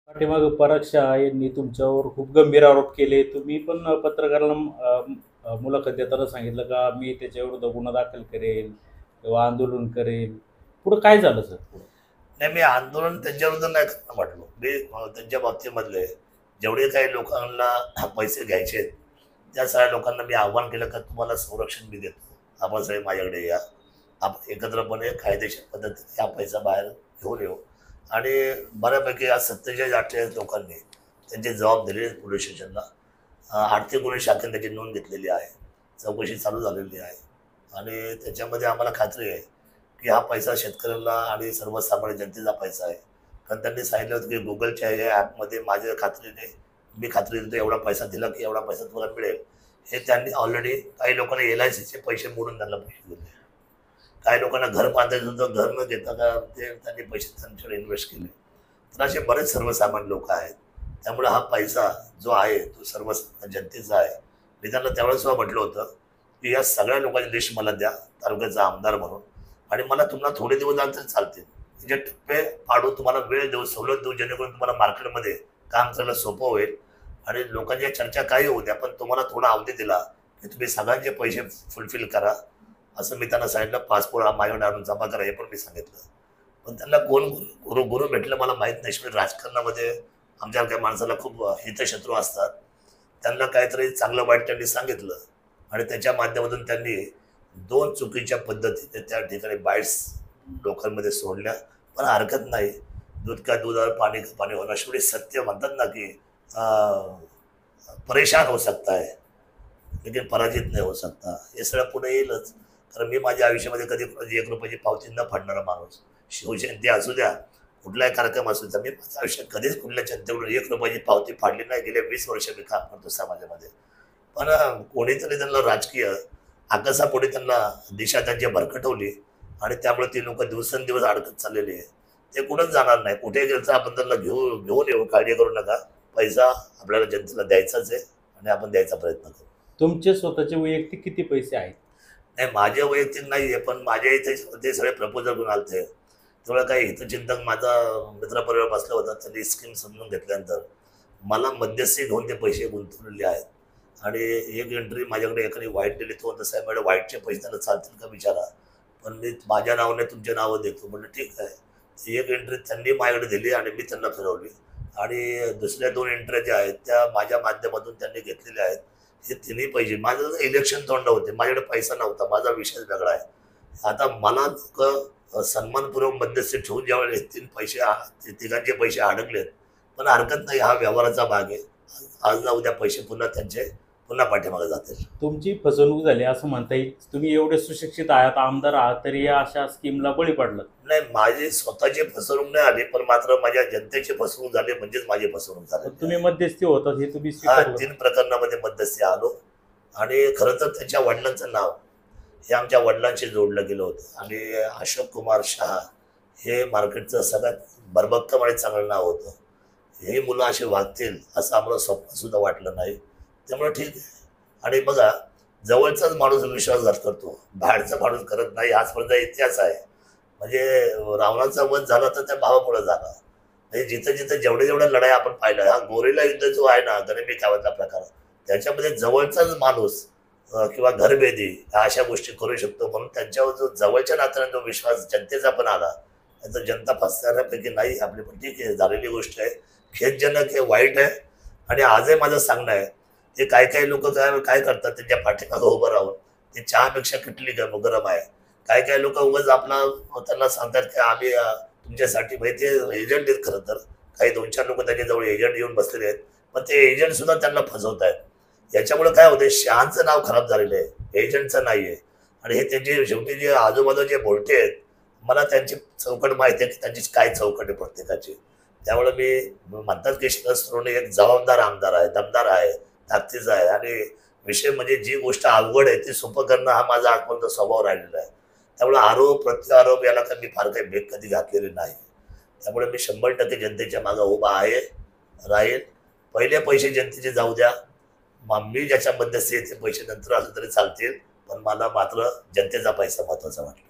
पाठीमागे पराग शहा यांनी तुमच्यावर खूप गंभीर आरोप केले. तुम्ही पण पत्रकाराला मुलाखत देताना सांगितलं का मी त्याच्याविरुद्ध गुन्हा दाखल करेल किंवा आंदोलन करेल. पुढं काय झालं सर? पुढं नाही, मी आंदोलन त्यांच्याविरुद्ध नाही करणार म्हटलो. मी त्यांच्या बाबतीमधले जेवढे काही लोकांना पैसे घ्यायचे आहेत, त्या सगळ्या लोकांना मी आव्हान केलं का तुम्हाला संरक्षण मी देतो, आपण सगळे माझ्याकडे या, आपण एकत्रपणे कायदेशीर पद्धतीने हा पैसा बाहेर घेऊन येऊ. आणि बऱ्यापैकी आज 47-48 लोकांनी त्यांची जबाब दिली पोलीस स्टेशनला. आर्थिक गुन्हे शाखेने त्याची नोंद घेतलेली आहे, चौकशी चालू झालेली आहे. आणि त्याच्यामध्ये आम्हाला खात्री आहे की हा पैसा शेतकऱ्यांना आणि सर्वसामान्य जनतेचा पैसा आहे. कारण त्यांनी सांगितलं होतं की गुगलच्या या ॲपमध्ये माझ्या खात्रीने मी खात्री देतो एवढा पैसा दिला की एवढा पैसा तुम्हाला मिळेल. हे त्यांनी ऑलरेडी काही लोकांना LICचे पैसे मोडून त्यांना पैसे दिले. काही लोकांना घर बांधायचं होतं, घर न घेता का ते त्यांनी पैसे त्यांच्याकडे इन्व्हेस्ट केले. तर असे बरेच सर्वसामान्य लोक आहेत. त्यामुळे हा पैसा जो आहे तो सर्वसामान्य जनतेचा आहे. मी त्यांना त्यावेळेस म्हटलं होतं की या सगळ्या लोकांची लिस्ट मला द्या तालुक्याचा आमदार म्हणून, आणि मला तुम्हाला थोडे दिवस झाले तरी चालतील. जे टप्पे पाडू, तुम्हाला वेळ देऊ, सवलत देऊ, जेणेकरून तुम्हाला मार्केटमध्ये काम करायला सोपं होईल. आणि लोकांच्या चर्चा काही होऊ द्या, पण तुम्हाला थोडा अवधी दिला की तुम्ही सगळ्यांचे पैसे फुलफिल करा, असं मी त्यांना सांगितलं. पासपोर्ट हा माझ्याकडे आणून जमा करा हे पण मी सांगितलं. पण त्यांना कोण गुरु गुरु भेटलं मला माहीत नाही. शिवाय राजकारणामध्ये आमच्यासारख्या माणसाला खूप हितशत्रू असतात. त्यांना काहीतरी चांगलं वाईट त्यांनी सांगितलं आणि त्याच्या माध्यमातून त्यांनी 2 चुकीच्या पद्धतीने त्या ठिकाणी बाईट्स लोकांमध्ये सोडल्या. पण हरकत नाही, दूध का दूध और पाणी का पाणी होणार. शेवटी सत्य म्हणतात ना की परेशान हो सकता है लेकिन पराजित नाही हो सकता. हे सगळं पुढे येईलच. कारण मी माझ्या आयुष्यामध्ये कधी 1 रुपयाची पावती न फाडणारा माणूस. शिवजयंती असू द्या, कुठलाही कार्यक्रम असू द्या, मी माझ्या आयुष्यात कधीच कुठल्या जनतेकडून 1 रुपयाची पावती फाडली नाही. गेले 20 वर्ष मी काम करतो समाजामध्ये. पण कोणीतरी त्यांना राजकीय आकाशापुढे त्यांना दिशा त्यांची भरकटवली आणि त्यामुळे ती लोक दिवसेंदिवस अडकत चाललेली आहे. ते कुठंच जाणार नाही. कुठे गेलं तर आपण त्यांना घेऊन येऊ, काळजी करू नका. पैसा आपल्याला जनतेला द्यायचाच आहे आणि आपण द्यायचा प्रयत्न करू. तुमचे स्वतःचे वैयक्तिक किती पैसे आहेत? नाही, माझे वैयक्तिक नाही आहे, पण माझ्या इथे ते सगळे प्रपोजल घेऊन आलते. तेवढं काही हितचिंतक माझा मित्रपरिवार बसला होता. त्यांनी स्कीम समजून घेतल्यानंतर मला मध्यस्थी घेऊन ते पैसे गुंतवलेले आहेत. आणि एक एंट्री माझ्याकडे एखादी व्हाईट दिली, तो म्हणतो साहेब मॅडम व्हाईटचे पैसे त्यांना चालतील का विचारा, पण मी माझ्या नावाने तुमचे नावं देतो. म्हणलं ठीक आहे. एक एंट्री त्यांनी माझ्याकडे दिली आणि मी त्यांना फिरवली. आणि दुसऱ्या 2 एंट्र्या ज्या आहेत त्या माझ्या माध्यमातून त्यांनी घेतलेल्या आहेत. हे तिन्ही पैसे माझं इलेक्शन तोंड होते, माझ्याकडे पैसा नव्हता, माझा विषय वेगळा आहे. आता मला लोक सन्मानपूर्वक मध्यस्थी ठेवून ज्यावेळेस 3 पैसे तिघांचे पैसे अडकलेत. पण हरकत नाही, हा व्यवहाराचा भाग आहे. आज ना उद्या पैसे पुन्हा पाठीमागे जातील. तुमची फसवणूक झाली असं म्हणता येईल. तुम्ही एवढे सुशिक्षित आहात, आमदार आहात, तरी या अशा स्कीमला बळी पडलात. नाही, माझी स्वतःची फसवणूक नाही आली, पण मात्र माझ्या जनतेची फसवणूक झाली, म्हणजेच माझी फसवणूक झाली. तुम्ही मध्यस्थी होतात हे तुम्ही 3 प्रकरणामध्ये मध्यस्थी आलो. आणि खरं तर त्याच्या वडिलांचं नाव हे आमच्या वडिलांशी जोडलं गेलं होतं. आणि अशोक कुमार शहा हे मार्केटचं सगळ्यात भरभक्कम आणि चांगलं नाव होतं. हे मुलं असे वागतील असं आम्हाला स्वप्नसुद्धा वाटलं नाही. त्यामुळे ठीक आहे. आणि बघा, जवळचाच माणूस विश्वासघात करतो, बाहेरचा माणूस करत नाही. आजपर्यंत इतिहास आहे. म्हणजे रावणाचा वध झाला तर त्या भावामुळे झाला. म्हणजे जिथं जिथं जेवढ्या लढाई आपण पाहिल्या, हा गोरेला युद्ध जो आहे ना, गनिमी कावाचा प्रकार, त्याच्यामध्ये जवळचाच माणूस किंवा घरभेदी ह्या अशा गोष्टी करू शकतो. म्हणून त्यांच्यावर जो जवळच्या नात्याने जो विश्वास जनतेचा पण आला, तर जनता फसण्यापैकी नाही आपली. पण ठीक आहे, झालेली गोष्ट आहे, खेदजनक आहे, वाईट आहे. आणि आजही माझं सांगणं आहे, ते काही लोक काय करतात, त्यांच्या पाठीमागं उभं राहून ते चहापेक्षा किटली गरम आहे. काही लोक उगाच त्यांना सांगतात की आम्ही तुमच्यासाठी, माहिती एजंट आहेत. खरं तर काही 2-4 लोक त्याच्याजवळ एजंट येऊन बसलेले आहेत, पण ते एजंट सुद्धा त्यांना फसवत आहेत. याच्यामुळे काय होते, शहाचं नाव खराब झालेलं आहे, एजंटचं नाही आहे. आणि हे त्यांचे शेवटी जे आजूबाजू जे बोलते आहेत, मला त्यांची चौकट माहिती आहे की त्यांची काय चौकट आहे प्रत्येकाची. त्यामुळे मी म्हणतात की शरद सोनवणे एक जबाबदार आमदार आहे, दमदार आहे, ताकदीचा आहे. आणि विषय म्हणजे जी गोष्ट अवघड आहे ती सोपं करणं हा माझा आजपर्यंत स्वभाव राहिलेला आहे. त्यामुळे आरोप प्रत्यारोप याला तर मी फार काही भेट कधी घातलेली नाही. त्यामुळे मी 100% जनतेच्या मागं उभा आहे, राहील. पहिले पैसे जनतेचे जाऊ द्या, मी ज्याच्या मध्यस्थी ते पैसे नंतर असं तरी चालतील, पण मला मात्र जनतेचा पैसा महत्त्वाचा वाटला.